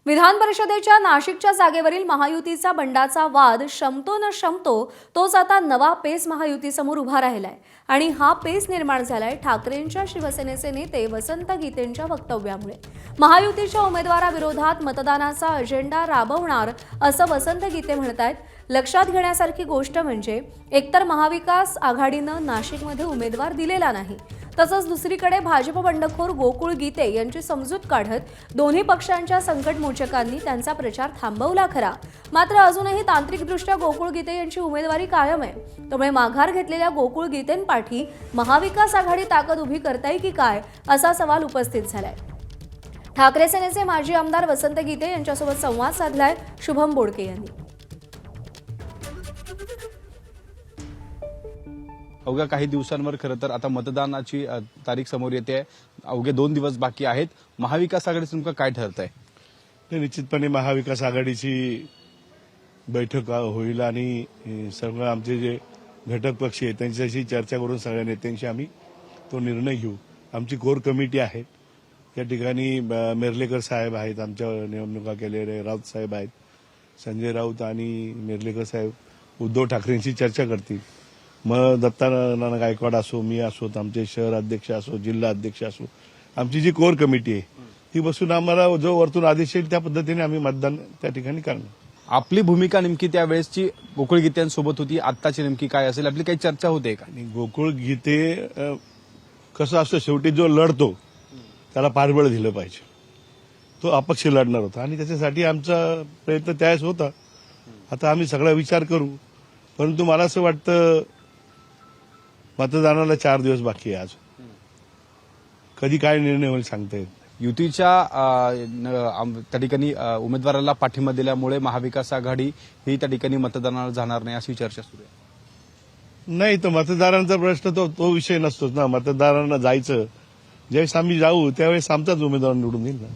विधान परिषदेच्या नाशिकच्या जागेवरील महायुतीचा बंडाचा वाद शमतो न शमतो तोच आता नवा पेच महायुतीसमोर उभा राहिलाय आणि हा पेच निर्माण झालाय ठाकरेंच्या शिवसेनेचे नेते वसंत गीतेंच्या वक्तव्यामुळे। महायुतीच्या उमेदवाराविरोधात मतदानाचा अजेंडा राबवणार असं वसंत गीते म्हणतात। लक्षात घेण्यासारखी गोष्ट म्हणजे एकतर महाविकास आघाडीनं नाशिकमध्ये उमेदवार दिलेला नाही, तसंच दुसरीकडे भाजप बंडखोर गोकुळ गीते यांची समजूत काढत दोन्ही पक्षांच्या संकटमोचकांनी त्यांचा प्रचार थांबवला खरा, मात्र अजूनही तांत्रिकदृष्ट्या गोकुळ गीते यांची उमेदवारी कायम आहे। त्यामुळे माघार घेतलेल्या गोकुळ गीतेंपाठी महाविकास आघाडी ताकद उभी करताय की काय असा सवाल उपस्थित झालाय। ठाकरे सेनेचे माजी आमदार वसंत गीते यांच्यासोबत संवाद साधलाय शुभम बोडके यांनी। अवघ्या काही दिवसांवर खरं तर आता मतदानाची तारीख समोर येते। अवघे 2 दिवस बाकी आहेत। महाविकास आघाडीचं नेमकं काय ठरत आहे? निश्चितपणे महाविकास आघाडीची बैठक होईल आणि सर्व आमचे जे घटक पक्ष आहेत त्यांच्याशी चर्चा करून सगळ्या नेत्यांशी आम्ही तो निर्णय घेऊ। आमची कोर कमिटी आहे, या ठिकाणी मेर्लेकर साहेब आहेत, आमच्या निवडणुका केलेले राऊत साहेब आहेत, संजय राऊत आणि मेर्लेकर साहेब उद्धव ठाकरेंशी चर्चा करतील। मग दत्तानाना गायकवाड असो, मी असो, आमचे शहर अध्यक्ष असो, जिल्हा अध्यक्ष असो, आमची जी कोर कमिटी आहे ती बसून आम्हाला जो वरतून आदेश येईल त्या पद्धतीने आम्ही मतदान त्या ठिकाणी करणार। आपली भूमिका नेमकी त्यावेळेसची गोकुळ गीतेंसोबत होती, आत्ताची नेमकी काय असेल? आपली काही चर्चा होते का? गोकुळ गीते कसं असतं, शेवटी जो लढतो त्याला पाठबळ दिलं पाहिजे। तो अपक्ष लढणार होता आणि त्याच्यासाठी आमचा प्रयत्न त्यावेळेस होता। आता आम्ही सगळा विचार करू, परंतु मला असं वाटतं मतदानाला 4 दिवस बाकी आहे। आज कधी काय निर्णय होईल सांगता येत नाही। युतीच्या त्या ठिकाणी उमेदवाराला पाठिंबा दिल्यामुळे महाविकास आघाडी ही त्या ठिकाणी मतदानाला जाणार नाही अशी चर्चा सुरू आहे। नाही, तर मतदारांचा प्रश्न तो विषय नसतोच ना। मतदारांना जायचं, ज्यावेळेस आम्ही जाऊ त्यावेळेस आमचाच उमेदवार निवडून येईल ना,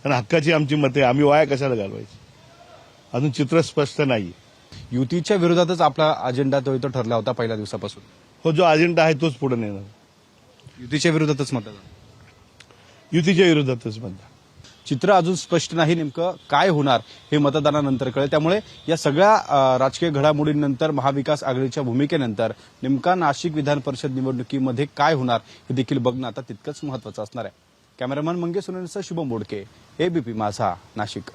आणि हक्काची आमची मते आम्ही वाया कशाला घालवायची? अजून चित्र स्पष्ट नाही। युतीच्या विरोधातच आपला अजेंडा तो ठरला होता पहिल्या दिवसापासून। हो, जो अजेंडा आहे तोच पुढे नेणार। युतीच्या विरोधातच मतदान, युतीच्या विरोधातच मतदान। चित्र अजून स्पष्ट नाही नेमकं काय होणार हे मतदानानंतर कळेल। त्यामुळे या सगळ्या राजकीय घडामोडींनंतर महाविकास आघाडीच्या भूमिकेनंतर नेमका नाशिक विधान परिषद निवडणुकीमध्ये काय होणार हे देखील बघणं आता तितकंच महत्त्वाचं असणार आहे। कॅमेरामॅन मंगेश सुनेसह शुभम बोडके, एबीपी माझा, नाशिक।